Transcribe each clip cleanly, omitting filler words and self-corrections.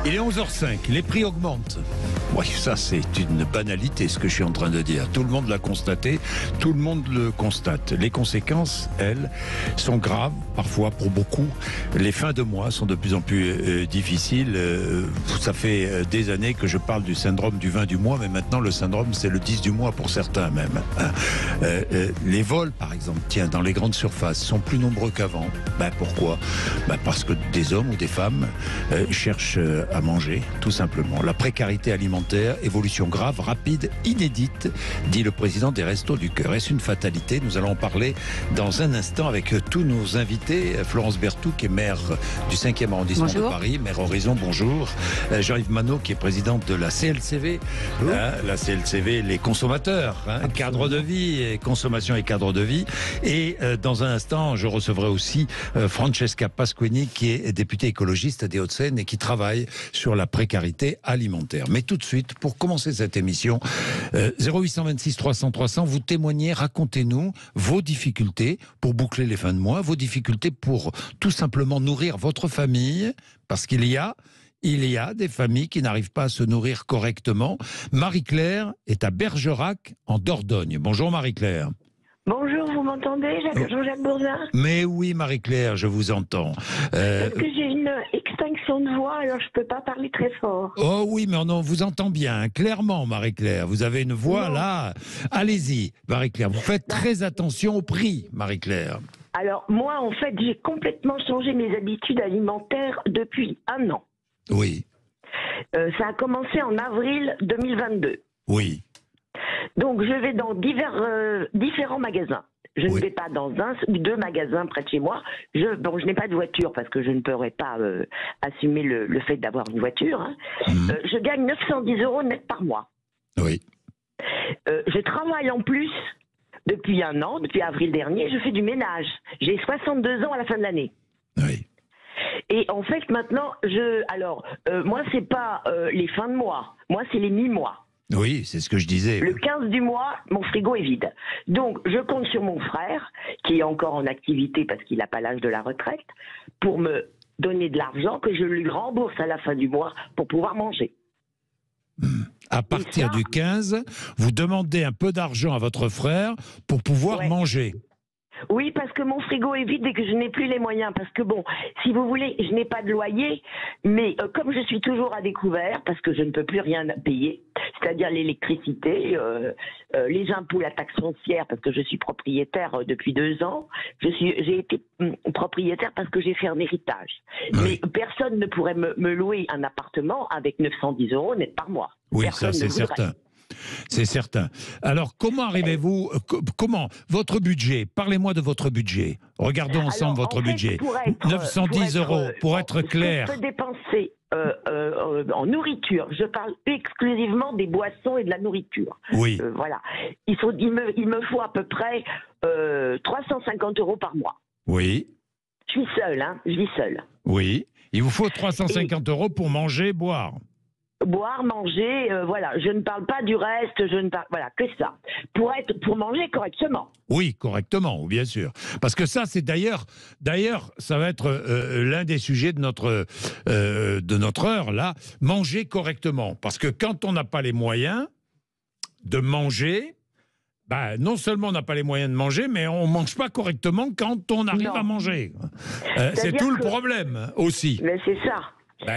Il est 11h05, les prix augmentent. Oui, ça c'est une banalité ce que je suis en train de dire. Tout le monde l'a constaté, tout le monde le constate. Les conséquences, elles, sont graves, parfois pour beaucoup. Les fins de mois sont de plus en plus difficiles. Ça fait des années que je parle du syndrome du 20 du mois, mais maintenant le syndrome c'est le 10 du mois pour certains même. Les vols par exemple, tiens, dans les grandes surfaces sont plus nombreux qu'avant. Pourquoi ? Parce que des hommes ou des femmes cherchent à manger, tout simplement. La précarité alimentaire, évolution grave, rapide, inédite, dit le président des Restos du Cœur. Est-ce une fatalité ? Nous allons en parler dans un instant avec tous nos invités. Florence Berthoud, qui est maire du 5e arrondissement de Paris, maire Horizon, bonjour. Jean-Yves Manot, qui est présidente de la CLCV. La CLCV, les consommateurs, cadre de vie, et consommation et cadre de vie. Et dans un instant, je recevrai aussi Francesca Pasquini, qui est députée écologiste des Hauts-de-Seine et qui travaille sur la précarité alimentaire. Mais tout de suite, pour commencer cette émission, 0826 300 300, vous témoignez, racontez-nous vos difficultés pour boucler les fins de mois, vos difficultés pour tout simplement nourrir votre famille, parce qu'il y a des familles qui n'arrivent pas à se nourrir correctement. Marie-Claire est à Bergerac, en Dordogne. Bonjour Marie-Claire. Bonjour, vous m'entendez, Jean-Jacques Bourdin? Mais oui, Marie-Claire, je vous entends. Parce que j'ai une extinction de voix, alors je ne peux pas parler très fort. Oh oui, mais on vous entend bien, clairement, Marie-Claire. Vous avez une voix là. Allez-y, Marie-Claire. Vous faites très attention au prix, Marie-Claire. Alors, moi, en fait, j'ai complètement changé mes habitudes alimentaires depuis 1 an. Oui. Ça a commencé en avril 2022. Oui. Donc, je vais dans différents magasins. Je ne vais pas dans 1 ou 2 magasins près de chez moi. Je n'ai pas de voiture parce que je ne pourrais pas assumer le fait d'avoir une voiture. Je gagne 910 € net par mois. Oui. Je travaille en plus depuis 1 an, depuis avril dernier. Je fais du ménage. J'ai 62 ans à la fin de l'année. Oui. Et en fait, maintenant, moi, c'est pas les fins de mois. Moi, c'est les mi-mois. Oui, c'est ce que je disais. Le 15 du mois, mon frigo est vide. Donc, je compte sur mon frère, qui est encore en activité parce qu'il n'a pas l'âge de la retraite, pour me donner de l'argent que je lui rembourse à la fin du mois pour pouvoir manger. À partir du 15, vous demandez un peu d'argent à votre frère pour pouvoir manger. Oui, parce que mon frigo est vide et que je n'ai plus les moyens. Parce que bon, si vous voulez, je n'ai pas de loyer, mais comme je suis toujours à découvert, parce que je ne peux plus rien payer, c'est-à-dire l'électricité, les impôts, la taxe foncière, parce que je suis propriétaire depuis 2 ans. J'ai été propriétaire parce que j'ai fait un héritage. Oui. Mais personne ne pourrait me louer un appartement avec 910 € net par mois. Oui, personne ça c'est certain. C'est certain. Alors, comment arrivez-vous, votre budget, parlez-moi de votre budget. Regardons ensemble votre budget. 910 € pour être clair. Je peux dépenser en nourriture. Je parle exclusivement des boissons et de la nourriture. Oui. Voilà. Il me faut à peu près 350 € par mois. Oui. Je suis seule, je vis seule. Oui. Il vous faut 350 € pour manger, boire. Boire, manger, voilà. Je ne parle pas du reste, que ça. Pour manger correctement. Oui, correctement, bien sûr. Parce que ça, c'est d'ailleurs, ça va être l'un des sujets de notre heure, là, manger correctement. Parce que quand on n'a pas les moyens de manger, non seulement on n'a pas les moyens de manger, mais on ne mange pas correctement quand on arrive à manger. C'est tout le problème aussi. Mais c'est ça.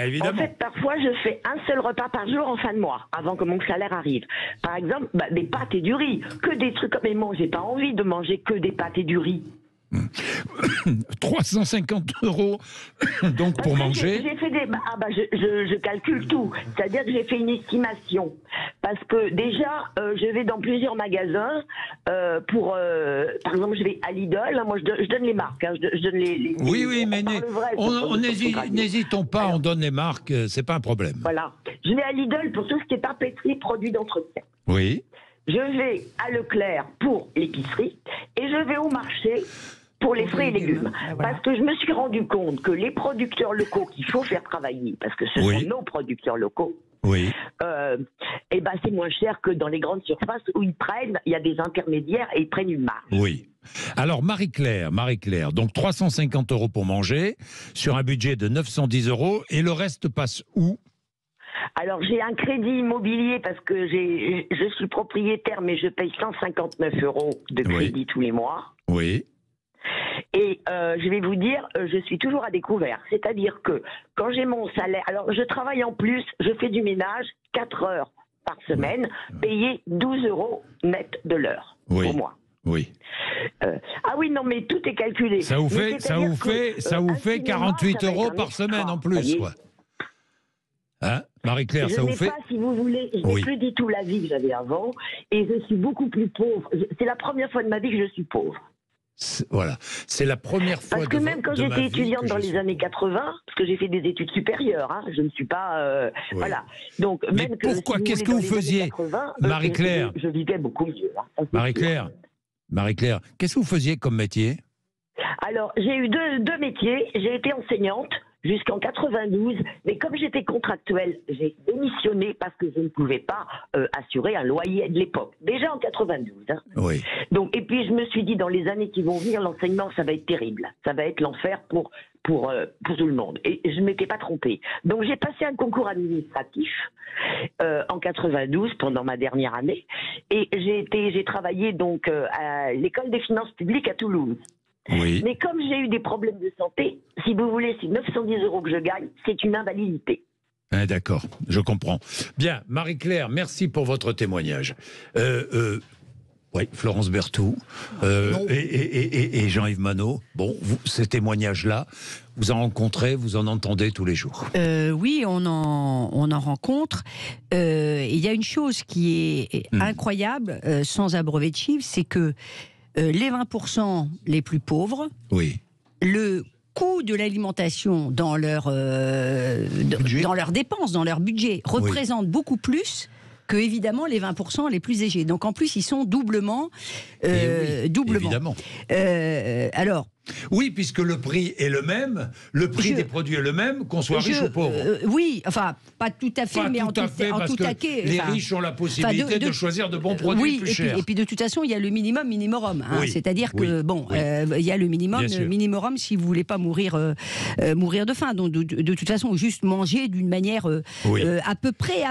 Évidemment. En fait, parfois, je fais un seul repas par jour en fin de mois, avant que mon salaire arrive. Par exemple, des pâtes et du riz. Que des trucs comme moi, j'ai pas envie de manger que des pâtes et du riz. 350 € donc pour manger. J'ai fait je calcule tout. C'est-à-dire que j'ai fait une estimation. Parce que déjà, je vais dans plusieurs magasins par exemple, je vais à Lidl. Moi, je donne les marques. Je donne les oui, mais n'hésitons pas, on donne les marques, c'est pas un problème. Voilà. Je vais à Lidl pour tout ce qui est papeterie, produits d'entretien. Oui. Je vais à Leclerc pour l'épicerie et je vais au marché pour les fruits et légumes. Parce que je me suis rendu compte que les producteurs locaux qu'il faut faire travailler, parce que ce sont nos producteurs locaux, c'est moins cher que dans les grandes surfaces où il y a des intermédiaires et ils prennent une marge. Oui. Alors Marie-Claire, donc 350 € pour manger sur un budget de 910 € et le reste passe où ? Alors j'ai un crédit immobilier parce que je suis propriétaire, mais je paye 159 € de crédit tous les mois. Oui. Et je vais vous dire, je suis toujours à découvert. C'est-à-dire que quand j'ai mon salaire, alors je travaille en plus, je fais du ménage 4 heures par semaine, payé 12 € net de l'heure pour moi. Oui. Ah oui, non, mais tout est calculé. Ça vous fait 48 € par semaine en plus, quoi. Hein, Marie-Claire, ça vous fait... Je ne sais pas, si vous voulez, je n'ai plus du tout la vie que j'avais avant, et je suis beaucoup plus pauvre. C'est la première fois de ma vie que je suis pauvre. Voilà, c'est la première fois. Parce que même quand j'étais étudiante dans les années 80, parce que j'ai fait des études supérieures, hein, je ne suis pas... Voilà. Donc, mais même pourquoi, qu'est-ce que vous faisiez, Marie-Claire? Je vivais beaucoup mieux. Hein, Marie-Claire, qu'est-ce que vous faisiez comme métier? Alors, j'ai eu deux métiers. J'ai été enseignante jusqu'en 92, mais comme j'étais contractuelle, j'ai démissionné parce que je ne pouvais pas assurer un loyer de l'époque. Déjà en 92. Hein. Oui. Donc, et puis je me suis dit, dans les années qui vont venir, l'enseignement, ça va être terrible. Ça va être l'enfer pour tout le monde. Et je ne m'étais pas trompée. Donc j'ai passé un concours administratif en 92 pendant ma dernière année, et j'ai travaillé donc à l'école des finances publiques à Toulouse. Oui. Mais comme j'ai eu des problèmes de santé, si vous voulez, c'est 910 € que je gagne, c'est une invalidité. Ah, d'accord, je comprends. Bien, Marie-Claire, merci pour votre témoignage. Oui, Florence Berthoud et Jean-Yves Manot. Bon, ces témoignages-là, vous en rencontrez, vous en entendez tous les jours. Oui, on en rencontre. Il y a une chose qui est incroyable, sans abreuver de chiffres, c'est que les 20% les plus pauvres, le coût de l'alimentation dans leurs dépenses, dans leur budget, représente beaucoup plus que, évidemment, les 20% les plus âgés. Donc en plus, ils sont doublement. Évidemment. Alors. Oui, puisque le prix est le même, le prix des produits est le même, qu'on soit riche ou pauvre. Oui, enfin, pas tout à fait, mais en tout cas. Les riches ont la possibilité de choisir de bons produits plus chers. Et puis de toute façon, il y a le minimum. Hein, c'est-à-dire que, il y a le minimum si vous voulez pas mourir de faim. Donc de toute façon, juste manger d'une manière à peu près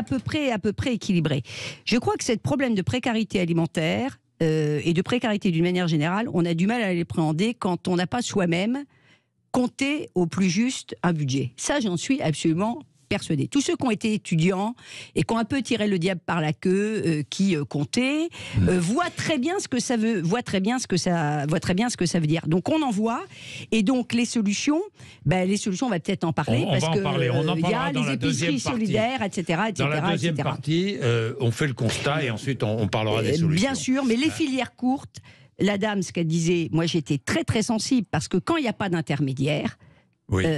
équilibrée. Je crois que ce problème de précarité alimentaire, et de précarité d'une manière générale, on a du mal à l'appréhender quand on n'a pas soi-même compté au plus juste un budget. Ça, j'en suis absolument persuadée. Tous ceux qui ont été étudiants et qui ont un peu tiré le diable par la queue, qui comptaient, voient très bien ce que ça veut, voient très bien ce que ça veut dire. Donc on en voit, et donc les solutions, on va peut-être en parler, parce que il y a les épiceries solidaires, etc. Dans la deuxième partie, on fait le constat et ensuite on parlera des solutions. Bien sûr, mais les filières courtes, la dame, ce qu'elle disait, moi j'étais très très sensible, parce que quand il n'y a pas d'intermédiaire,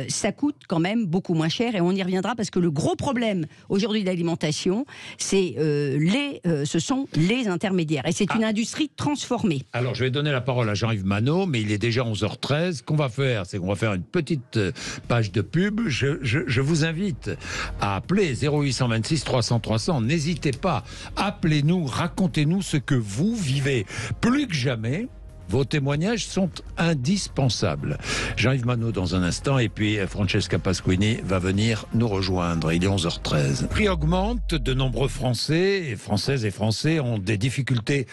ça coûte quand même beaucoup moins cher, et on y reviendra, parce que le gros problème aujourd'hui de l'alimentation, ce sont les intermédiaires, et c'est une industrie transformée. Alors je vais donner la parole à Jean-Yves Manot, mais il est déjà 11h13. Ce qu'on va faire, c'est qu'on va faire une petite page de pub. Je vous invite à appeler 0826 300 300. N'hésitez pas, appelez-nous, racontez-nous ce que vous vivez. Plus que jamais, vos témoignages sont indispensables. Jean-Yves Manot dans un instant, et puis Francesca Pasquini va venir nous rejoindre. Il est 11h13. Le prix augmente, de nombreux Français, Françaises et Français ont des difficultés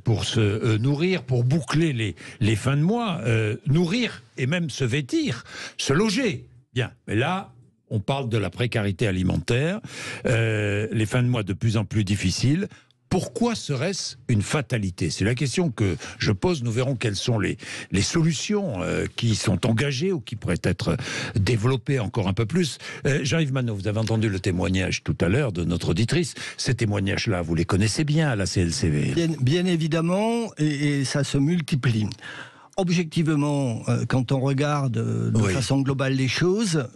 pour se nourrir, pour boucler les fins de mois, nourrir et même se vêtir, se loger. Bien, mais là, on parle de la précarité alimentaire, les fins de mois de plus en plus difficiles. Pourquoi serait-ce une fatalité? C'est la question que je pose. Nous verrons quelles sont les solutions qui sont engagées ou qui pourraient être développées encore un peu plus. Jean-Yves Manot, vous avez entendu le témoignage tout à l'heure de notre auditrice. Ces témoignages-là, vous les connaissez bien à la CLCV? Bien évidemment, et ça se multiplie. Objectivement, quand on regarde de façon globale les choses,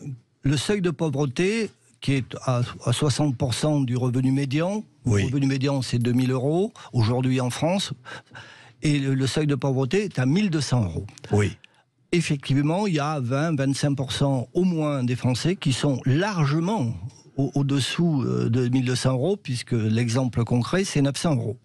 le seuil de pauvreté, qui est à 60% du revenu médian. Le revenu médian, c'est 2 000 € aujourd'hui en France. Et le seuil de pauvreté est à 1 200 €. Oui. Effectivement, il y a 20-25% au moins des Français qui sont largement au-dessous de 1 200 €, puisque l'exemple concret, c'est 900 €.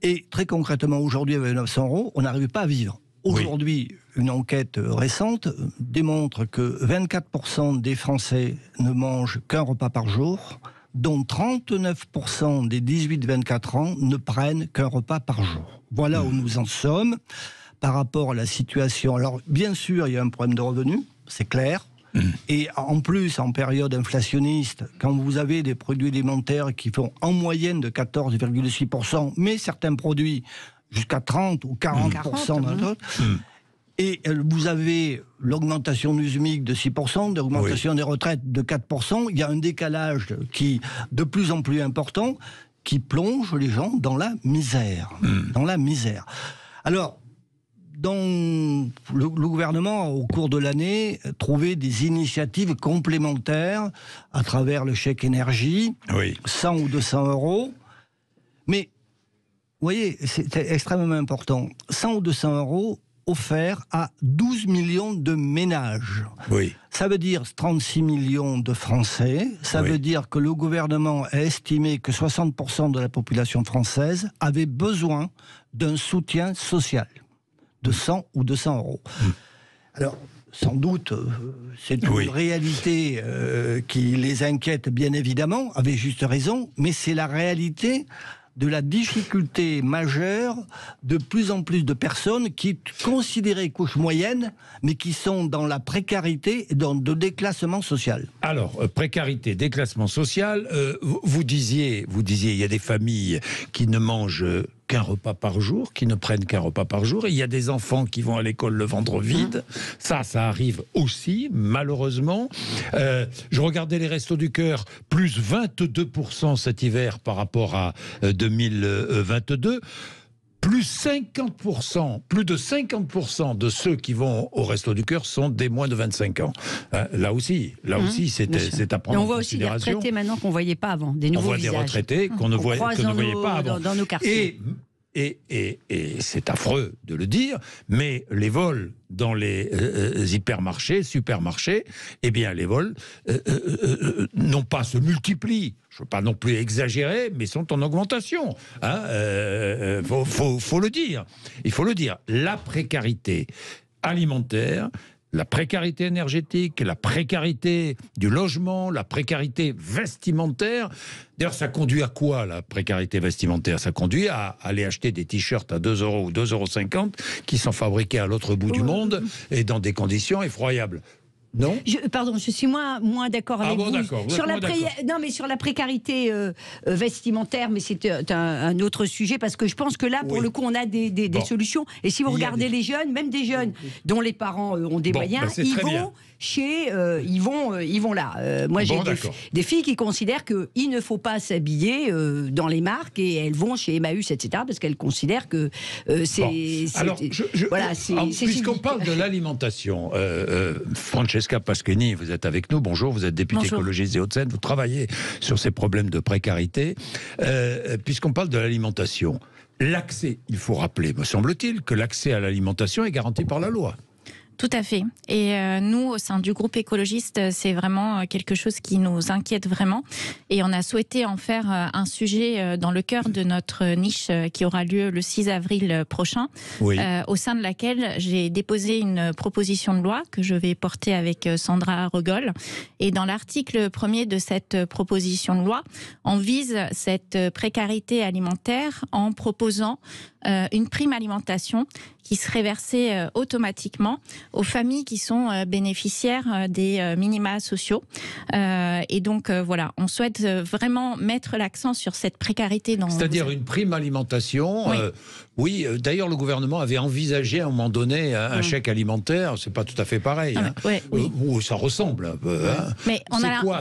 Et très concrètement, aujourd'hui, avec 900 €, on n'arrive pas à vivre. Aujourd'hui, une enquête récente démontre que 24% des Français ne mangent qu'un repas par jour. dont 39% des 18-24 ans ne prennent qu'un repas par jour. Voilà où nous en sommes par rapport à la situation. Alors, bien sûr, il y a un problème de revenus, c'est clair. Et en plus, en période inflationniste, quand vous avez des produits alimentaires qui font en moyenne de 14,6%, mais certains produits jusqu'à 30 ou 40% dans d'autres, et vous avez l'augmentation du SMIC de 6%, l'augmentation des retraites de 4%, il y a un décalage qui de plus en plus important qui plonge les gens dans la misère. Dans la misère. Alors, le gouvernement, au cours de l'année, trouvé des initiatives complémentaires à travers le chèque énergie, 100 ou 200 euros. Mais, vous voyez, c'est extrêmement important. 100 ou 200 euros offerts à 12 millions de ménages. Ça veut dire 36 millions de Français. Ça veut dire que le gouvernement a estimé que 60% de la population française avait besoin d'un soutien social de 100 ou 200 euros. Alors, sans doute, c'est une réalité qui les inquiète, bien évidemment, avec juste raison, mais c'est la réalité de la difficulté majeure de plus en plus de personnes qui considérées couche moyenne, mais qui sont dans la précarité et dans le déclassement social. Alors, précarité, déclassement social, vous disiez, il y a des familles qui ne mangent qu'un repas par jour, qui ne prennent qu'un repas par jour, et il y a des enfants qui vont à l'école le ventre vide. Ça arrive aussi, malheureusement. Je regardais les Restos du Cœur, plus 22% cet hiver par rapport à 2022. Plus 50%, plus de 50% de ceux qui vont au Resto du Cœur sont des moins de 25 ans. Là aussi, c'est à prendre en considération. On voit aussi des retraités maintenant qu'on ne voyait pas avant, des nouveaux visages. On voit des retraités qu'on ne voyait pas avant. Dans nos quartiers. Et c'est affreux de le dire, mais les vols dans les hypermarchés, supermarchés, eh bien les vols non pas se multiplient, je ne veux pas non plus exagérer, mais sont en augmentation. Faut le dire. Il faut le dire. La précarité alimentaire, la précarité énergétique, la précarité du logement, la précarité vestimentaire. D'ailleurs, ça conduit à quoi, la précarité vestimentaire? Ça conduit à aller acheter des t-shirts à 2 € ou 2,50 € qui sont fabriqués à l'autre bout du monde et dans des conditions effroyables. Non. Je suis moins d'accord avec vous. Sur la précarité vestimentaire, mais c'est un autre sujet, parce que je pense que là, pour le coup, on a des solutions. Et si vous regardez les jeunes, même des jeunes dont les parents ont des moyens, ils vont là. Moi, j'ai des filles qui considèrent qu'il ne faut pas s'habiller dans les marques, et elles vont chez Emmaüs, etc., parce qu'elles considèrent que puisqu'on parle de l'alimentation, Francesca Pasquini, vous êtes avec nous. Bonjour, vous êtes députée écologiste des Hauts-de-Seine. Vous travaillez sur ces problèmes de précarité. Puisqu'on parle de l'alimentation, l'accès, il faut rappeler, me semble-t-il, que l'accès à l'alimentation est garanti par la loi. Tout à fait. Et nous, au sein du groupe écologiste, c'est vraiment quelque chose qui nous inquiète vraiment. Et on a souhaité en faire un sujet dans le cœur de notre niche qui aura lieu le 6 avril prochain, au sein de laquelle j'ai déposé une proposition de loi que je vais porter avec Sandra Regol. Et dans l'article 1er de cette proposition de loi, on vise cette précarité alimentaire en proposant une prime alimentation qui serait versée automatiquement aux familles qui sont bénéficiaires des minima sociaux. Et donc, voilà, on souhaite vraiment mettre l'accent sur cette précarité. C'est-à-dire une prime alimentation. D'ailleurs, le gouvernement avait envisagé à un moment donné un chèque alimentaire. C'est pas tout à fait pareil. Ça ressemble un peu. Mais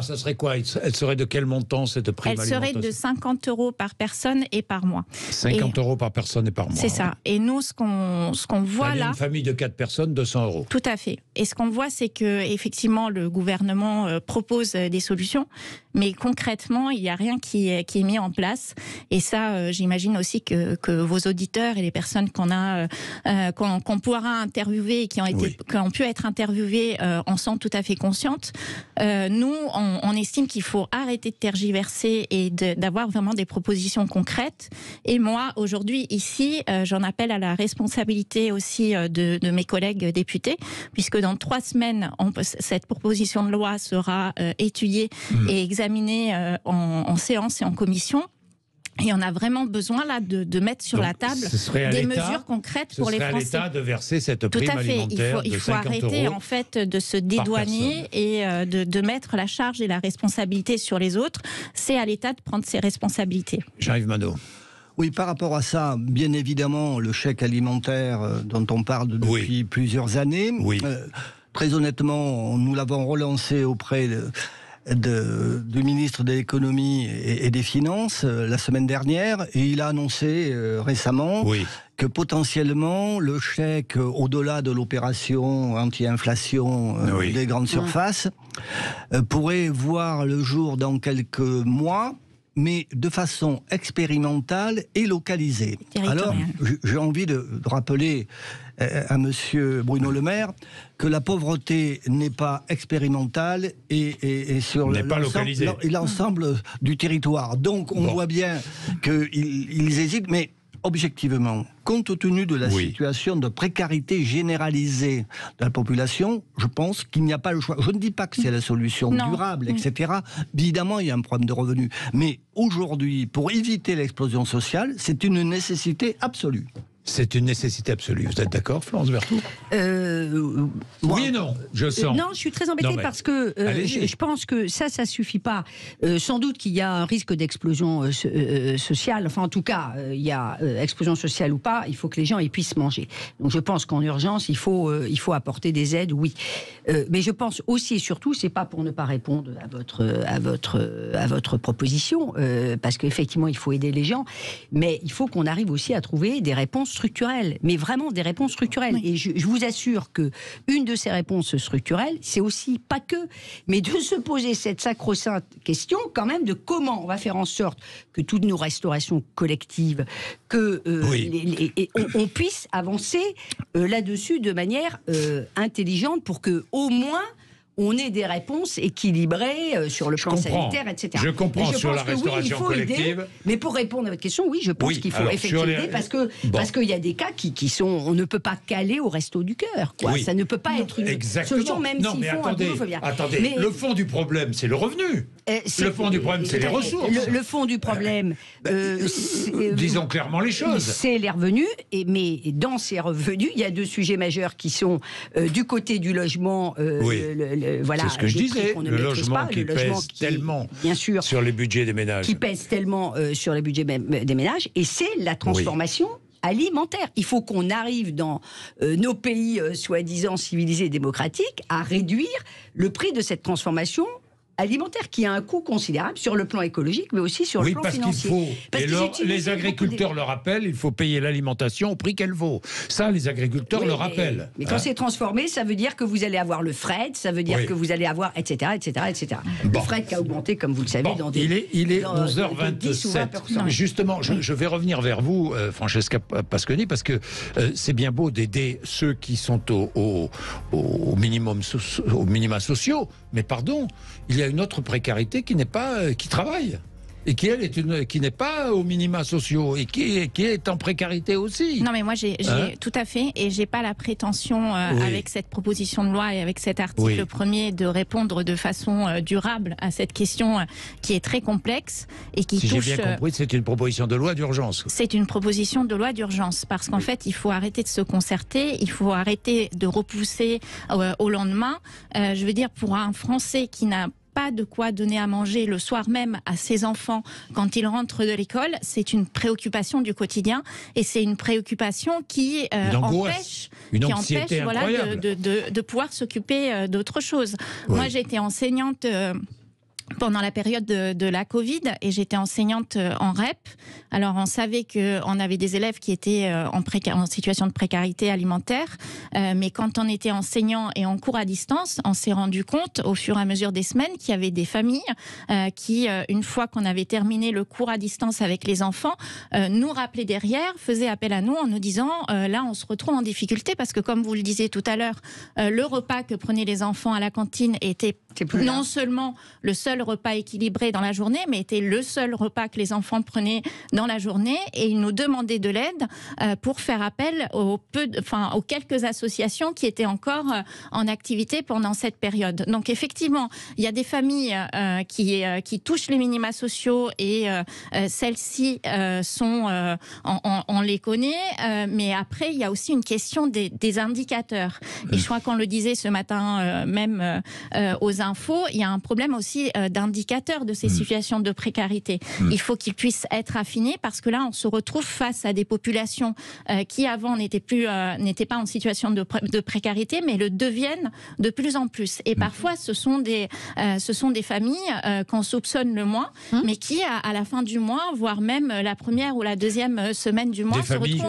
ça serait quoi? Elle serait de quel montant, cette prime alimentation? Elle serait de 50 € par personne et par mois. 50 € par personne et par mois. C'est ça. Et nous, ce qu'on voit là... Une famille de 4 personnes, 200 €. Tout à fait. Et ce qu'on voit, c'est que effectivement, le gouvernement propose des solutions, mais concrètement, il n'y a rien qui est mis en place. Et ça, j'imagine aussi que vos auditeurs et les personnes qu'on pourra interviewer et qui ont pu être interviewées en sont tout à fait conscientes. Nous, on estime qu'il faut arrêter de tergiverser et d'avoir vraiment des propositions concrètes. Et moi, aujourd'hui, ici, ici, j'en appelle à la responsabilité aussi de mes collègues députés, puisque dans 3 semaines, cette proposition de loi sera étudiée et examinée en séance et en commission. Et on a vraiment besoin là de mettre sur la table des mesures concrètes pour les Français. Ce serait à l'État de verser cette prime alimentaire de 50 €. Il faut arrêter en fait de se dédouaner et de mettre la charge et la responsabilité sur les autres. C'est à l'État de prendre ses responsabilités. Jean-Yves Manot. Oui, par rapport à ça, bien évidemment, le chèque alimentaire dont on parle depuis plusieurs années, très honnêtement, nous l'avons relancé auprès du ministre de l'économie et des finances la semaine dernière, et il a annoncé récemment que potentiellement le chèque, au-delà de l'opération anti-inflation des grandes surfaces, pourrait voir le jour dans quelques mois, mais de façon expérimentale et localisée. Alors, j'ai envie de rappeler à monsieur Bruno Le Maire que la pauvreté n'est pas expérimentale et sur l'ensemble du territoire. Donc, on voit bien qu'ils hésitent, mais objectivement, compte tenu de la situation de précarité généralisée de la population, je pense qu'il n'y a pas le choix. Je ne dis pas que c'est la solution durable, etc. Évidemment, il y a un problème de revenus. Mais aujourd'hui, pour éviter l'explosion sociale, c'est une nécessité absolue. C'est une nécessité absolue. Vous êtes d'accord, Florence Berthoud ? Oui et non, je sens. Non, je suis très embêtée parce que je pense que ça suffit pas. Sans doute qu'il y a un risque d'explosion sociale. Enfin, en tout cas, il y a explosion sociale ou pas, il faut que les gens puissent manger. Donc, je pense qu'en urgence, il faut apporter des aides, oui. Mais je pense aussi et surtout, c'est pas pour ne pas répondre à votre proposition, parce qu'effectivement, il faut aider les gens, mais il faut qu'on arrive aussi à trouver des réponses structurelles, mais vraiment des réponses structurelles. Et je vous assure que une de ces réponses structurelles, c'est aussi pas que, mais de se poser cette sacro-sainte question quand même de comment on va faire en sorte que toutes nos restaurations collectives, que on puisse avancer là-dessus de manière intelligente pour que au moins on ait des réponses équilibrées sur le plan sanitaire, etc. Je comprends sur la restauration collective. Mais pour répondre à votre question, oui, je pense qu'il faut effectivement aider parce qu'il y a des cas qui sont... On ne peut pas caler au resto du cœur. Ça ne peut pas être une solution, même s'ils font un boulot bien. Attendez, le fond du problème, c'est le revenu. Le fond du problème, c'est les ressources. Le fond du problème... disons clairement les choses. C'est les revenus, mais dans ces revenus, il y a 2 sujets majeurs qui sont du côté du logement... c'est ce que je disais, le logement qui pèse tellement sur les budgets des ménages. Qui pèse tellement sur les budgets des ménages, et c'est la transformation alimentaire. Il faut qu'on arrive dans nos pays soi-disant civilisés et démocratiques à réduire le prix de cette transformation alimentaire qui a un coût considérable sur le plan écologique, mais aussi sur le plan financier. Les agriculteurs le rappellent, il faut payer l'alimentation au prix qu'elle vaut. Ça, les agriculteurs le rappellent. Mais quand c'est transformé, ça veut dire que vous allez avoir le fret, ça veut dire que vous allez avoir, etc., etc., etc. Le fret qui a augmenté, comme vous le savez, dans des... Il est 11h27. Justement, je vais revenir vers vous, Francesca Pasconi, parce que c'est bien beau d'aider ceux qui sont au minima sociaux, mais pardon, il y a une autre précarité qui n'est pas qui travaille et qui n'est pas aux minima sociaux et qui est en précarité aussi. Non mais moi j'ai tout à fait, et j'ai pas la prétention avec cette proposition de loi et avec cet article premier de répondre de façon durable à cette question qui est très complexe et qui touche... Si j'ai bien compris, c'est une proposition de loi d'urgence. C'est une proposition de loi d'urgence parce qu'en fait il faut arrêter de se concerter, il faut arrêter de repousser au lendemain. Je veux dire, pour un Français qui n'a pas de quoi donner à manger le soir même à ses enfants quand ils rentrent de l'école, c'est une préoccupation du quotidien et c'est une préoccupation qui empêche de pouvoir s'occuper d'autre chose. Moi, j'ai été enseignante pendant la période de la Covid et j'étais enseignante en REP. Alors on savait qu'on avait des élèves qui étaient en situation de précarité alimentaire, mais quand on était enseignant et en cours à distance, on s'est rendu compte au fur et à mesure des semaines qu'il y avait des familles qui, une fois qu'on avait terminé le cours à distance avec les enfants, nous rappelaient derrière, faisaient appel à nous en nous disant là on se retrouve en difficulté parce que comme vous le disiez tout à l'heure, le repas que prenaient les enfants à la cantine était non seulement le seul seul repas équilibré dans la journée, mais était le seul repas que les enfants prenaient dans la journée. Et ils nous demandaient de l'aide pour faire appel aux quelques associations qui étaient encore en activité pendant cette période. Donc effectivement, il y a des familles qui touchent les minima sociaux et celles-ci on les connaît, mais après il y a aussi une question des indicateurs. Et je crois qu'on le disait ce matin même aux infos, il y a un problème aussi d'indicateurs de ces situations de précarité. Il faut qu'ils puissent être affinés parce que là on se retrouve face à des populations qui avant n'étaient pas en situation de précarité, mais le deviennent de plus en plus. Et parfois ce sont des familles qu'on soupçonne le moins, mais qui à la fin du mois, voire même la première ou la deuxième semaine du mois, des familles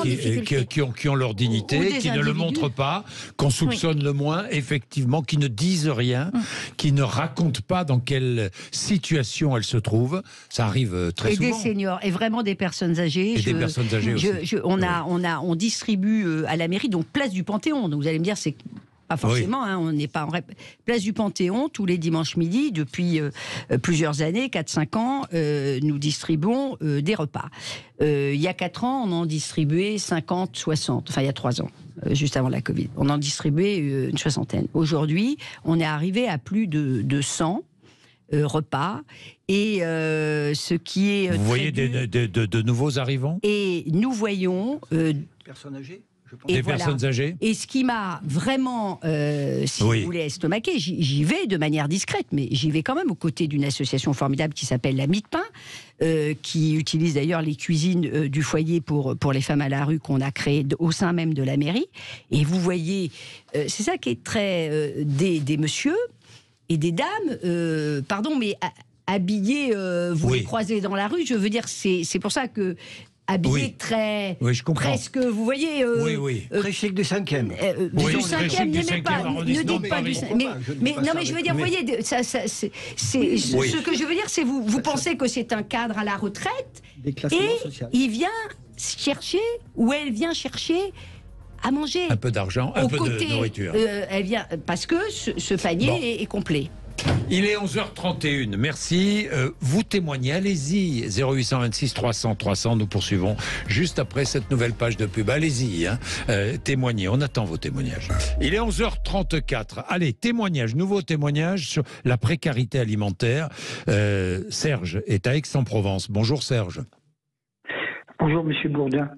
qui ont leur dignité, qui ne le montrent pas, qu'on soupçonne le moins, effectivement, qui ne disent rien, qui ne racontent pas dans quelle situation elles se trouvent. Ça arrive très souvent. Et des seniors, et vraiment des personnes âgées. Et des personnes âgées aussi. On distribue à la mairie, donc place du Panthéon. Donc vous allez me dire, c'est pas forcément, on n'est pas en place du Panthéon, tous les dimanches midi, depuis plusieurs années, 4-5 ans, nous distribuons des repas. Il y a 4 ans, on en distribuait 50, 60, enfin il y a 3 ans, juste avant la Covid. On en distribuait une soixantaine. Aujourd'hui, on est arrivé à plus de 100 repas. Et ce qui est... Vous voyez de nouveaux arrivants ? Et nous voyons... personnes âgées ? Des personnes âgées. Et ce qui m'a vraiment, si vous voulez, estomaqué, j'y vais de manière discrète, mais j'y vais quand même aux côtés d'une association formidable qui s'appelle la Mie de Pain, qui utilise d'ailleurs les cuisines du foyer pour les femmes à la rue qu'on a créées au sein même de la mairie. Et vous voyez, c'est ça qui est très... des messieurs et des dames, pardon, mais habillés, vous les croisez dans la rue, je veux dire, c'est pour ça que... habillé très... Oui, je comprends. Presque, vous voyez... très chic du 5e. Du 5e, n'aimez pas, ne dites pas du 5e. Mais non, mais je veux dire, vous voyez, ce que je veux dire, c'est vous pensez que c'est un cadre à la retraite, et il vient chercher, ou elle vient chercher à manger. Un peu d'argent, un peu de nourriture. Elle vient, parce que ce panier est complet. Il est 11h31, merci. Vous témoignez, allez-y, 0826 300 300, nous poursuivons juste après cette nouvelle page de pub. Allez-y, témoignez, on attend vos témoignages. Il est 11h34, allez, témoignage, nouveau témoignage sur la précarité alimentaire. Serge est à Aix-en-Provence. Bonjour Serge. Bonjour Monsieur Bourdin.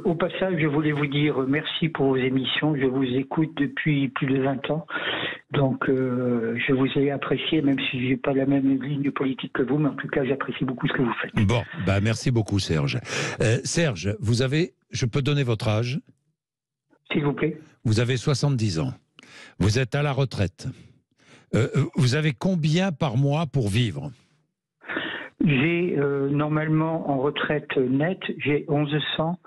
Au passage, je voulais vous dire merci pour vos émissions. Je vous écoute depuis plus de 20 ans. Donc, je vous ai apprécié, même si je n'ai pas la même ligne politique que vous, mais en tout cas, j'apprécie beaucoup ce que vous faites. Bon, merci beaucoup Serge. Serge, je peux donner votre âge ? S'il vous plaît. Vous avez 70 ans. Vous êtes à la retraite. Vous avez combien par mois pour vivre ? J'ai normalement en retraite nette, j'ai 1100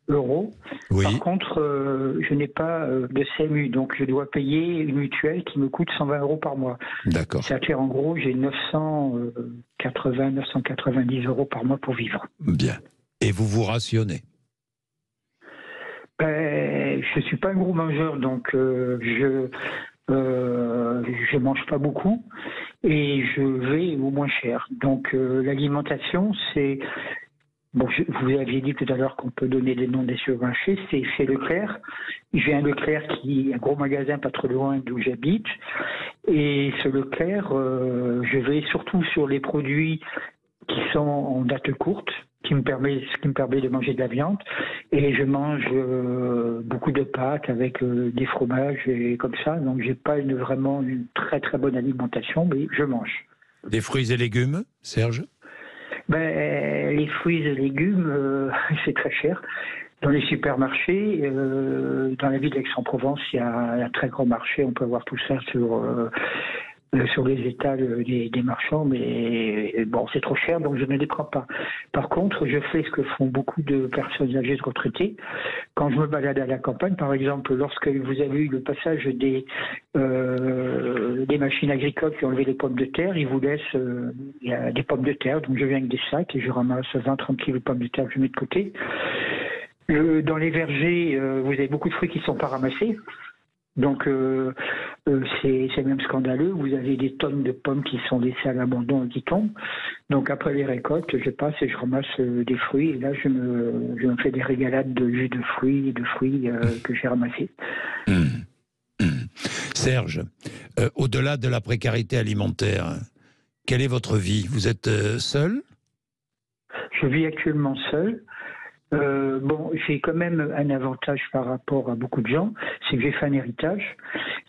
euros. Oui. Par contre, je n'ai pas de CMU, donc je dois payer une mutuelle qui me coûte 120 euros par mois. D'accord. C'est-à-dire en gros, j'ai 990 euros par mois pour vivre. Bien. Et vous vous rationnez ? Je ne suis pas un gros mangeur, donc je mange pas beaucoup et je vais au moins cher. Donc l'alimentation, c'est... Bon, vous aviez dit tout à l'heure qu'on peut donner des noms des supermarchés, c'est Leclerc. J'ai un Leclerc qui est un gros magasin pas trop loin d'où j'habite. Et ce Leclerc, je vais surtout sur les produits qui sont en date courte, ce qui me permet de manger de la viande. Et je mange beaucoup de pâtes avec des fromages et comme ça. Donc j'ai pas vraiment une très très bonne alimentation, mais je mange. Des fruits et légumes, Serge ? Les fruits et légumes, c'est très cher. Dans les supermarchés, dans la ville d'Aix-en-Provence, il y a un très grand marché. On peut avoir tout ça sur les étals des marchands, mais bon, c'est trop cher, donc je ne les prends pas. Par contre, je fais ce que font beaucoup de personnes âgées de retraités. Quand je me balade à la campagne, par exemple, lorsque vous avez eu le passage des machines agricoles qui ont enlevé les pommes de terre, ils vous laissent des pommes de terre, donc je viens avec des sacs et je ramasse 20-30 kilos de pommes de terre que je mets de côté. Dans les vergers, vous avez beaucoup de fruits qui ne sont pas ramassés. Donc c'est même scandaleux. Vous avez des tonnes de pommes qui sont laissées à l'abandon et qui tombent. Donc après les récoltes, je passe et je ramasse des fruits. Et là, je me fais des régalades de jus de fruits et de fruits que j'ai ramassés. Serge, au-delà de la précarité alimentaire, quelle est votre vie? Vous êtes seul? Je vis actuellement seul. Bon, j'ai quand même un avantage par rapport à beaucoup de gens, c'est que j'ai fait un héritage.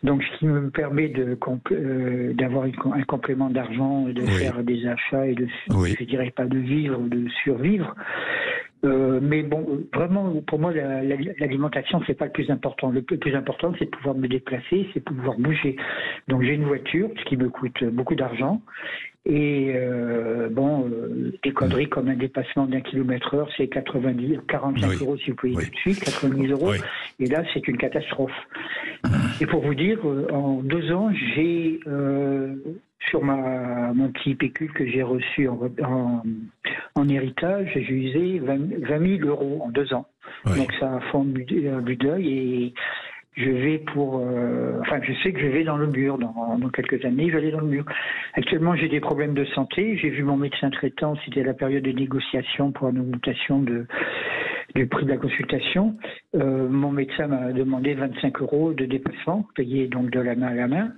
Donc, ce qui me permet d'avoir un complément d'argent, de faire des achats et je dirais pas de vivre, de survivre. Mais bon, vraiment, pour moi, l'alimentation, c'est pas le plus important. Le plus important, c'est de pouvoir me déplacer, c'est de pouvoir bouger. Donc, j'ai une voiture, ce qui me coûte beaucoup d'argent. Et des conneries comme un dépassement d'1 km/h, c'est 45 euros si vous payez tout de suite, 90 euros. Oui. Et là, c'est une catastrophe. Et pour vous dire, en 2 ans, j'ai sur mon petit pécule que j'ai reçu en héritage, j'ai usé 20 000 euros en 2 ans. Oui. Donc ça a fait un but d'œil et je vais je sais que je vais dans le mur. Dans quelques années, je vais aller dans le mur. Actuellement, j'ai des problèmes de santé. J'ai vu mon médecin traitant. C'était la période de négociation pour une augmentation du prix de la consultation. Mon médecin m'a demandé 25 euros de dépassement, payé donc de la main à la main.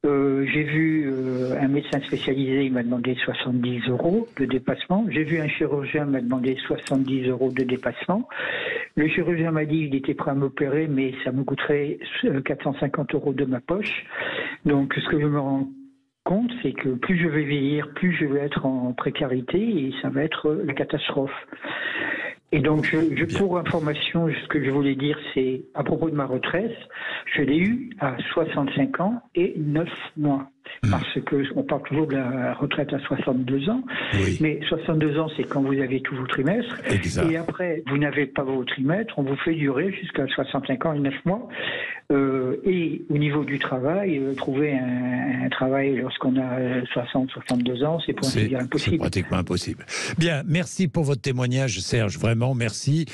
J'ai vu un médecin spécialisé, il m'a demandé 70 euros de dépassement. J'ai vu un chirurgien, il m'a demandé 70 euros de dépassement. Le chirurgien m'a dit qu'il était prêt à m'opérer, mais ça me coûterait 450 euros de ma poche. Donc, ce que je me rends compte, c'est que plus je vais vieillir, plus je vais être en précarité et ça va être la catastrophe. Et donc, pour information, ce que je voulais dire, c'est à propos de ma retraite, je l'ai eue à 65 ans et 9 mois. Parce qu'on parle toujours de la retraite à 62 ans, mais 62 ans, c'est quand vous avez tous vos trimestres. Exact. Et après, vous n'avez pas vos trimestres, on vous fait durer jusqu'à 65 ans et 9 mois. Et au niveau du travail, trouver un travail lorsqu'on a 60, 62 ans, c'est pour ainsi dire impossible. C'est pratiquement impossible. Bien, merci pour votre témoignage, Serge, vraiment, merci.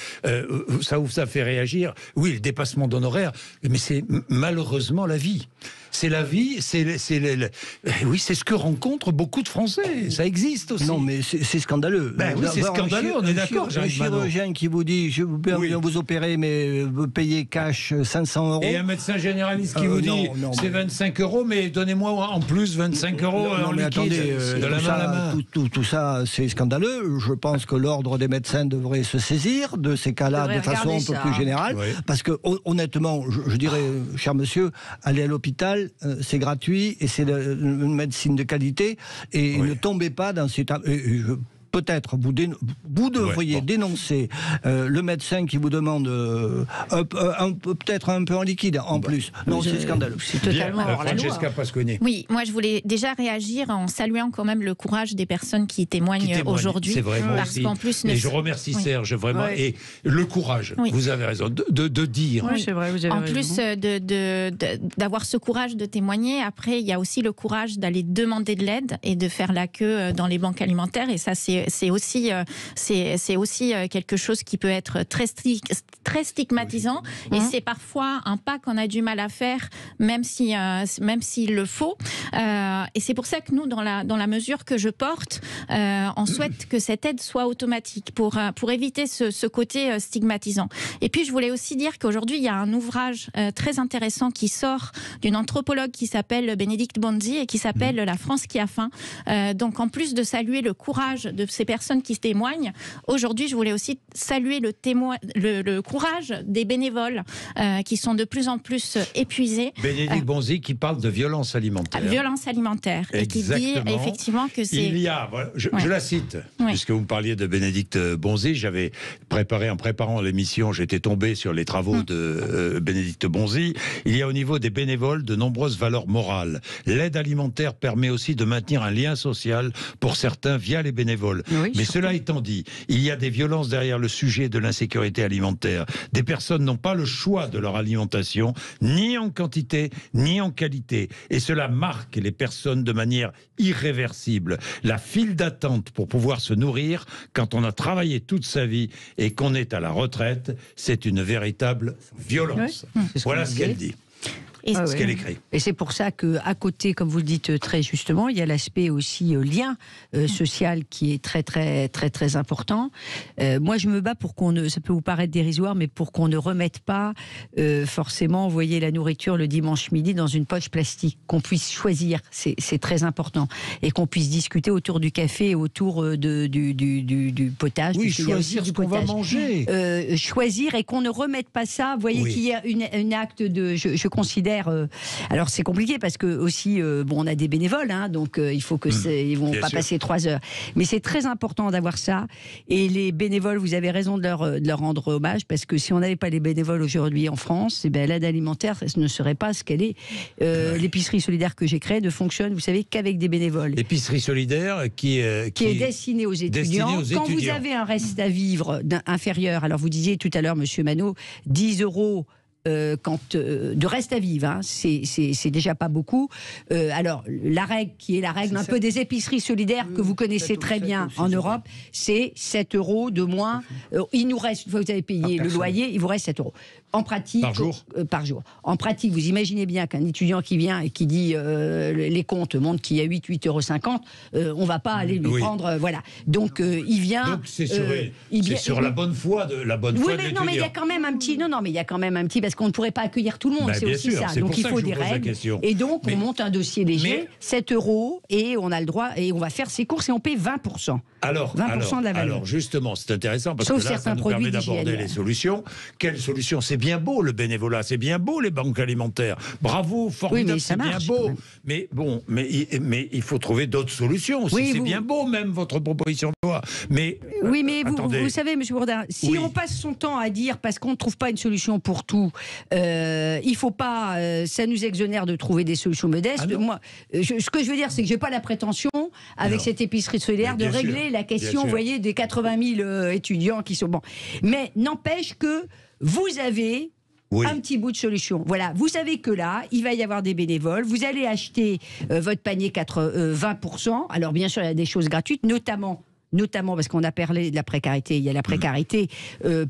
Ça vous a fait réagir. Oui, le dépassement d'honoraires, mais c'est malheureusement la vie. C'est la vie, c'est ce que rencontrent beaucoup de Français. Ça existe aussi. Non, mais c'est scandaleux. Oui, c'est scandaleux, on est d'accord. Un chirurgien qui vous dit, je vous permets vous opérer, mais vous payez cash 500 euros. Et un médecin généraliste qui vous dit, c'est 25 euros, mais donnez-moi en plus 25 euros en liquide. Attendez, de la main à la main. Tout ça, c'est scandaleux. Je pense que l'ordre des médecins devrait se saisir de ces cas-là de façon un peu plus générale. Oui. Parce que, honnêtement, je dirais, cher monsieur, aller à l'hôpital, c'est gratuit et c'est une médecine de qualité et ne tombez pas dans cet... Peut-être vous devriez dénoncer le médecin qui vous demande peut-être un peu en liquide en plus. Non, c'est scandaleux. C'est totalement hors la loi. Pasconi. Oui, moi je voulais déjà réagir en saluant quand même le courage des personnes qui témoignent aujourd'hui. C'est vrai, parce qu'en plus, et je remercie Serge vraiment et le courage. Vous avez raison de dire. Oui, c'est vrai. Vous avez en raison. plus d'avoir ce courage de témoigner, après il y a aussi le courage d'aller demander de l'aide et de faire la queue dans les banques alimentaires. Et ça c'est aussi quelque chose qui peut être très stigmatisant et c'est parfois un pas qu'on a du mal à faire même s'il le faut et c'est pour ça que nous dans la mesure que je porte on souhaite que cette aide soit automatique pour éviter ce côté stigmatisant. Et puis je voulais aussi dire qu'aujourd'hui il y a un ouvrage très intéressant qui sort d'une anthropologue qui s'appelle Bénédicte Bonzi et qui s'appelle La France qui a faim. Donc en plus de saluer le courage de ces personnes qui témoignent, aujourd'hui je voulais aussi saluer le courage des bénévoles qui sont de plus en plus épuisés. Bénédicte Bonzi qui parle de violence alimentaire. Violence alimentaire. Et qui dit effectivement que c'est... Il y a, je la cite, puisque vous me parliez de Bénédicte Bonzi, j'avais en préparant l'émission, j'étais tombé sur les travaux de Bénédicte Bonzi. Il y a au niveau des bénévoles de nombreuses valeurs morales. L'aide alimentaire permet aussi de maintenir un lien social pour certains via les bénévoles. Mais cela étant dit, il y a des violences derrière le sujet de l'insécurité alimentaire. Des personnes n'ont pas le choix de leur alimentation, ni en quantité, ni en qualité. Et cela marque les personnes de manière irréversible. La file d'attente pour pouvoir se nourrir, quand on a travaillé toute sa vie et qu'on est à la retraite, c'est une véritable violence. Voilà ce qu'elle dit. ce qu'elle écrit. Et c'est pour ça qu'à côté, comme vous le dites très justement, il y a l'aspect aussi lien social qui est très, très, très, très important. Moi, je me bats pour ça peut vous paraître dérisoire, mais pour qu'on ne remette pas forcément, vous voyez, la nourriture le dimanche midi dans une poche plastique, qu'on puisse choisir, c'est très important, et qu'on puisse discuter autour du café et autour du potage. Oui, choisir ce qu'on va manger. Choisir et qu'on ne remette pas ça. Vous voyez qu'il y a une acte de... Je considère... alors c'est compliqué parce que aussi, on a des bénévoles, hein, donc il faut que ils vont pas passer 3 heures. Mais c'est très important d'avoir ça. Et les bénévoles, vous avez raison de leur rendre hommage, parce que si on n'avait pas les bénévoles aujourd'hui en France, l'aide alimentaire ne serait pas ce qu'elle est. L'épicerie solidaire que j'ai créée ne fonctionne, vous savez, qu'avec des bénévoles. L'épicerie solidaire qui est destinée aux étudiants. Quand vous avez un reste à vivre inférieur, alors vous disiez tout à l'heure, Monsieur Manot, 10 € de reste à vivre, hein, c'est déjà pas beaucoup. Alors la règle qui est la règle un peu des épiceries solidaires que vous connaissez très bien en Europe, c'est 7 € de moins. Il nous reste, une fois que vous avez payé le loyer, il vous reste 7 €. En pratique, par jour. En pratique, vous imaginez bien qu'un étudiant qui vient et qui dit les comptes montrent qu'il y a 8,50 €, on va pas aller lui prendre, voilà. Donc il vient. Donc c'est sur la bonne foi de l'étudiant. Non, mais il y a quand même un petit. Non, mais il y a quand même un petit, parce qu'on ne pourrait pas accueillir tout le monde. C'est aussi ça. Donc il faut des règles. Et donc on monte un dossier léger, 7 €, et on a le droit, et on va faire ses courses et on paie 20%. 20% de la valeur. Alors justement, c'est intéressant parce que là, ça nous permet d'aborder les solutions. Quelles solutions? C'est bien beau le bénévolat, c'est bien beau les banques alimentaires. Bravo, formidable, c'est bien beau. Mais bon, mais il faut trouver d'autres solutions aussi. C'est bien beau même votre proposition de loi. Mais vous savez, Monsieur Bourdin, si on passe son temps à dire parce qu'on ne trouve pas une solution pour tout, il faut pas, ça nous exonère de trouver des solutions modestes. Moi, ce que je veux dire, c'est que j'ai pas la prétention avec cette épicerie solidaire de régler la question, vous voyez, des 80 000 étudiants qui sont bons. Mais n'empêche que vous avez un petit bout de solution. Voilà, vous savez que là, il va y avoir des bénévoles. Vous allez acheter votre panier 20%. Alors bien sûr, il y a des choses gratuites, notamment parce qu'on a parlé de la précarité. Il y a la précarité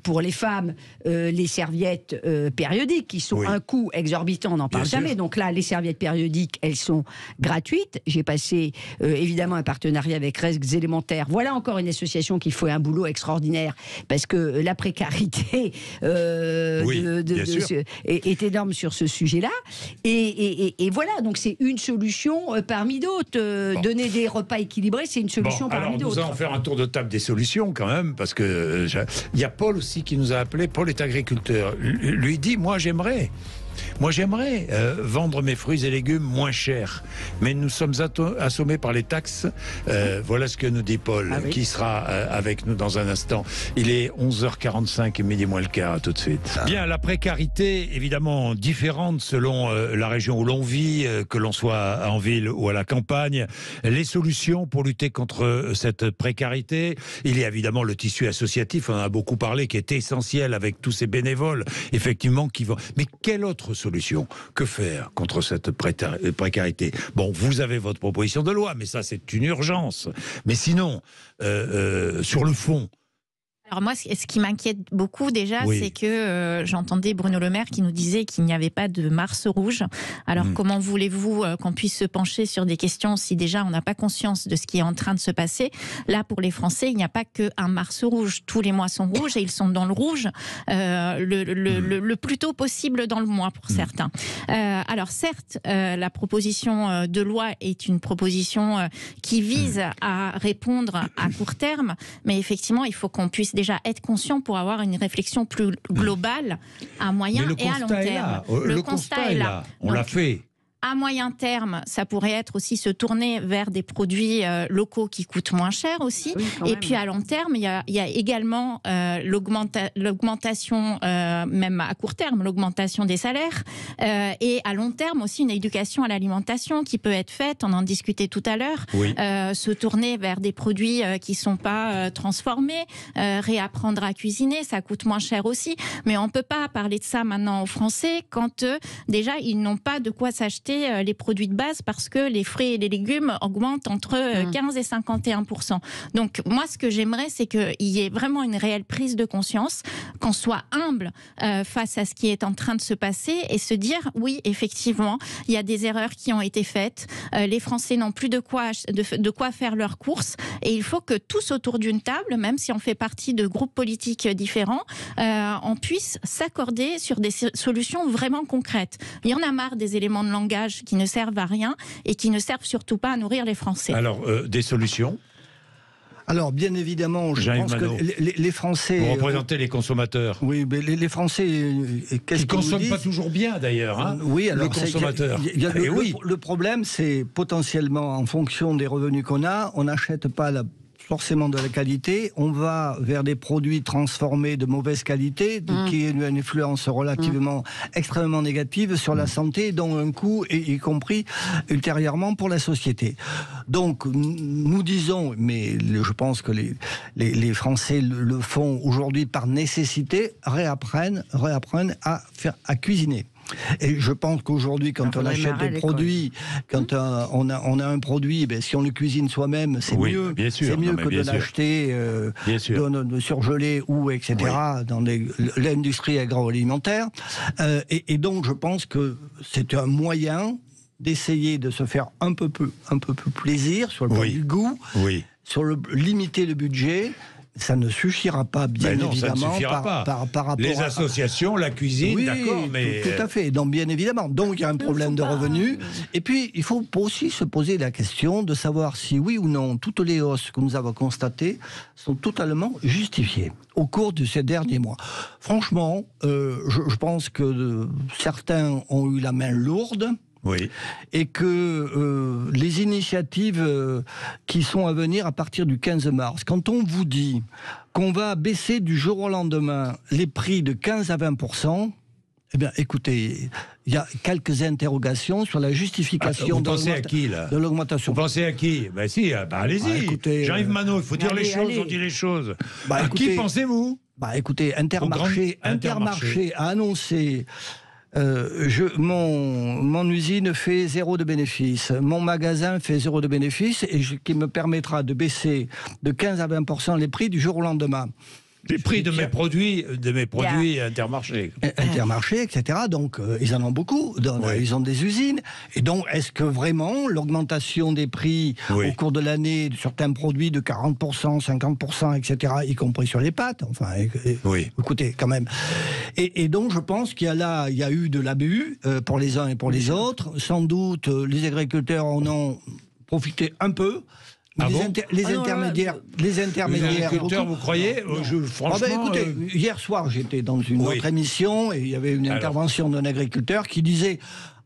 pour les femmes, les serviettes périodiques qui sont un coût exorbitant, on n'en parle jamais. Donc là, les serviettes périodiques, elles sont gratuites. J'ai passé évidemment un partenariat avec Resques Élémentaires. Voilà encore une association qui fait un boulot extraordinaire, parce que la précarité est énorme sur ce sujet-là. Et voilà, donc c'est une solution parmi d'autres. Donner des repas équilibrés, c'est une solution parmi d'autres. Nous allons faire un tour de table des solutions quand même, parce que il y a Paul aussi qui nous a appelé. Paul est agriculteur. Lui dit, moi j'aimerais vendre mes fruits et légumes moins cher, mais nous sommes assommés par les taxes. Voilà ce que nous dit Paul, qui sera avec nous dans un instant. Il est 11h45 et midi moins le quart. À tout de suite. Bien, la précarité, évidemment différente selon la région où l'on vit, que l'on soit en ville ou à la campagne. Les solutions pour lutter contre cette précarité, il y a évidemment le tissu associatif, on en a beaucoup parlé, qui est essentiel avec tous ces bénévoles, effectivement, qui vont... Mais quelle autre solution? Que faire contre cette précarité? Bon, vous avez votre proposition de loi, mais ça, c'est une urgence. Mais sinon, sur le fond... Alors moi, ce qui m'inquiète beaucoup déjà, c'est que j'entendais Bruno Le Maire qui nous disait qu'il n'y avait pas de Mars rouge. Alors comment voulez-vous qu'on puisse se pencher sur des questions si déjà on n'a pas conscience de ce qui est en train de se passer? Là, pour les Français, il n'y a pas qu'un Mars rouge. Tous les mois sont rouges et ils sont dans le rouge le plus tôt possible dans le mois pour certains. Alors certes, la proposition de loi est une proposition qui vise à répondre à court terme, mais effectivement, il faut qu'on puisse déjà être conscient pour avoir une réflexion plus globale à moyen et à long terme. Le constat est là. On l'a fait. À moyen terme, ça pourrait être aussi se tourner vers des produits locaux qui coûtent moins cher aussi. Et puis à long terme, il y a également l'augmentation, même à court terme, l'augmentation des salaires. Et à long terme aussi, une éducation à l'alimentation qui peut être faite, on en discutait tout à l'heure. Se tourner vers des produits qui ne sont pas transformés, réapprendre à cuisiner, ça coûte moins cher aussi. Mais on ne peut pas parler de ça maintenant aux Français quand déjà ils n'ont pas de quoi s'acheter acheter les produits de base parce que les fruits et les légumes augmentent entre 15 et 51%. Donc moi, ce que j'aimerais, c'est qu'il y ait vraiment une réelle prise de conscience, qu'on soit humble face à ce qui est en train de se passer et se dire, oui, effectivement, il y a des erreurs qui ont été faites. Les Français n'ont plus de quoi faire leurs courses et il faut que tous autour d'une table, même si on fait partie de groupes politiques différents, on puisse s'accorder sur des solutions vraiment concrètes. Il y en a marre des éléments de langage qui ne servent à rien et qui ne servent surtout pas à nourrir les Français. Alors, des solutions ? Alors, bien évidemment, je pense que les Français... Vous représentez les consommateurs. Oui, mais les Français... Qui ne consomment pas toujours bien, d'ailleurs, hein, oui, alors, le consommateur. Le problème, c'est potentiellement, en fonction des revenus qu'on a, on n'achète pas forcément de la qualité, on va vers des produits transformés de mauvaise qualité, qui ont une influence relativement extrêmement négative sur la santé, dont un coût, y compris ultérieurement pour la société. Donc, nous disons, mais je pense que les Français le font aujourd'hui par nécessité, réapprennent à cuisiner. Et je pense qu'aujourd'hui, quand on achète des produits, quand on a un produit, si on le cuisine soi-même, c'est mieux. C'est mieux que de l'acheter surgelé ou etc. dans l'industrie agroalimentaire. Et donc, je pense que c'est un moyen d'essayer de se faire un peu plus plaisir sur le plan du goût, sur limiter le budget. Ça ne suffira pas, bien évidemment. Ça ne suffira pas. Par rapport les associations, la cuisine, d'accord, mais... Tout à fait, donc bien évidemment. Donc il y a un problème de revenus. Et puis, il faut aussi se poser la question de savoir si, oui ou non, toutes les hausses que nous avons constatées sont totalement justifiées au cours de ces derniers mois. Franchement, je pense que certains ont eu la main lourde. Oui. Et que les initiatives qui sont à venir à partir du 15 mars, quand on vous dit qu'on va baisser du jour au lendemain les prix de 15 à 20%, eh bien, écoutez, il y a quelques interrogations sur la justification de l'augmentation. Vous pensez à qui ? Ben si, allez-y. J'arrive Mano, il faut dire les choses, on dit les choses. À qui pensez-vous ? Écoutez, Intermarché a annoncé... mon usine fait 0 de bénéfice, mon magasin fait 0 de bénéfice, et qui me permettra de baisser de 15 à 20% les prix du jour au lendemain. Les prix de mes produits Intermarché. Intermarché, etc. Donc, ils en ont beaucoup. Ils ont des usines. Et donc, est-ce que vraiment l'augmentation des prix au cours de l'année de certains produits de 40%, 50%, etc., y compris sur les pâtes, écoutez, quand même. Et donc, je pense qu'il y a eu de l'abus pour les uns et pour les autres. Sans doute, les agriculteurs en ont profité un peu. Les intermédiaires. Les agriculteurs, vous croyez franchement, écoutez, hier soir, j'étais dans une autre émission et il y avait une intervention d'un agriculteur qui disait: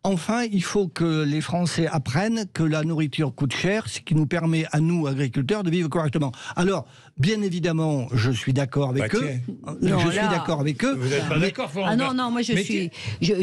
enfin, il faut que les Français apprennent que la nourriture coûte cher, ce qui nous permet à nous, agriculteurs, de vivre correctement. Alors, bien évidemment, je suis d'accord avec eux. Vous n'êtes pas d'accord, Florent ? Non, moi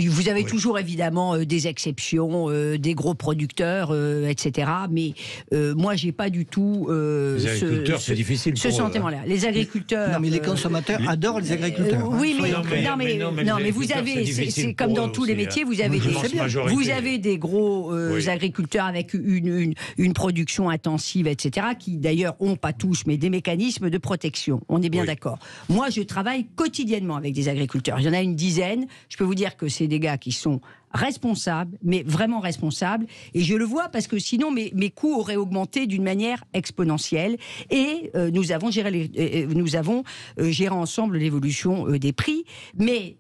vous avez toujours évidemment des exceptions, des gros producteurs, etc. Mais moi, j'ai pas du tout. Les agriculteurs, c'est difficile. Ce sentiment-là. Les agriculteurs. Non, mais les consommateurs adorent les agriculteurs. Oui, mais vous avez, c'est comme dans tous les métiers, vous avez des gros agriculteurs avec une production intensive, etc., qui d'ailleurs ont, pas tous, mais des mécanismes de protection. On est bien d'accord. Moi, je travaille quotidiennement avec des agriculteurs. Il y en a une dizaine. Je peux vous dire que c'est des gars qui sont responsables, mais vraiment responsables. Et je le vois parce que sinon, mes coûts auraient augmenté d'une manière exponentielle. Et nous avons géré ensemble l'évolution des prix. Mais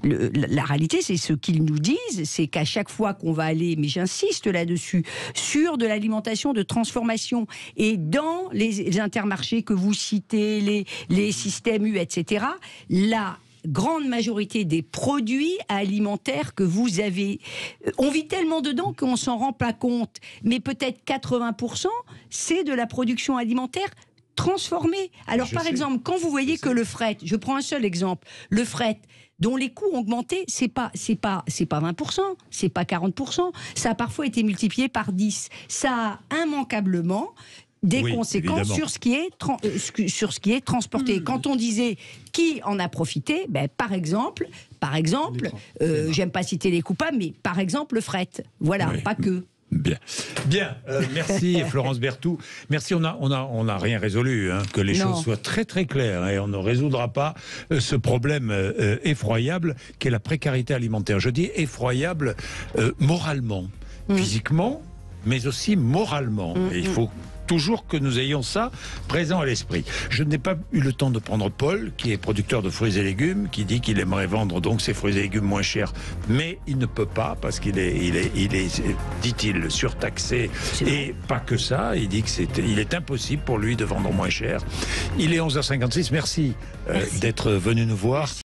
la réalité, c'est ce qu'ils nous disent, c'est qu'à chaque fois qu'on va aller, mais j'insiste là-dessus, sur de l'alimentation de transformation et dans les intermarchés que vous citez, les systèmes U, etc., la grande majorité des produits alimentaires que vous avez, on vit tellement dedans qu'on s'en rend pas compte, mais peut-être 80%, c'est de la production alimentaire transformée. Alors par exemple, quand vous voyez que le fret, je prends un seul exemple, le fret, dont les coûts ont augmenté, c'est pas 20%, c'est pas 40%, ça a parfois été multiplié par 10. Ça a immanquablement des conséquences sur ce qui est transporté. Quand on disait qui en a profité, par exemple, par exemple, j'aime pas citer les coupables, mais par exemple le fret. Voilà, pas que. Bien, merci Florence Berthoud. Merci, on a rien résolu, hein, que les choses soient très très claires, et on ne résoudra pas ce problème effroyable qu'est la précarité alimentaire. Je dis effroyable moralement, physiquement, mais aussi moralement. Et il faut toujours que nous ayons ça présent à l'esprit. Je n'ai pas eu le temps de prendre Paul, qui est producteur de fruits et légumes, qui dit qu'il aimerait vendre donc ses fruits et légumes moins chers, mais il ne peut pas parce qu'il est, dit-il, surtaxé. Et pas que ça, il dit qu'il est impossible pour lui de vendre moins cher. Il est 11h56. Merci. D'être venu nous voir.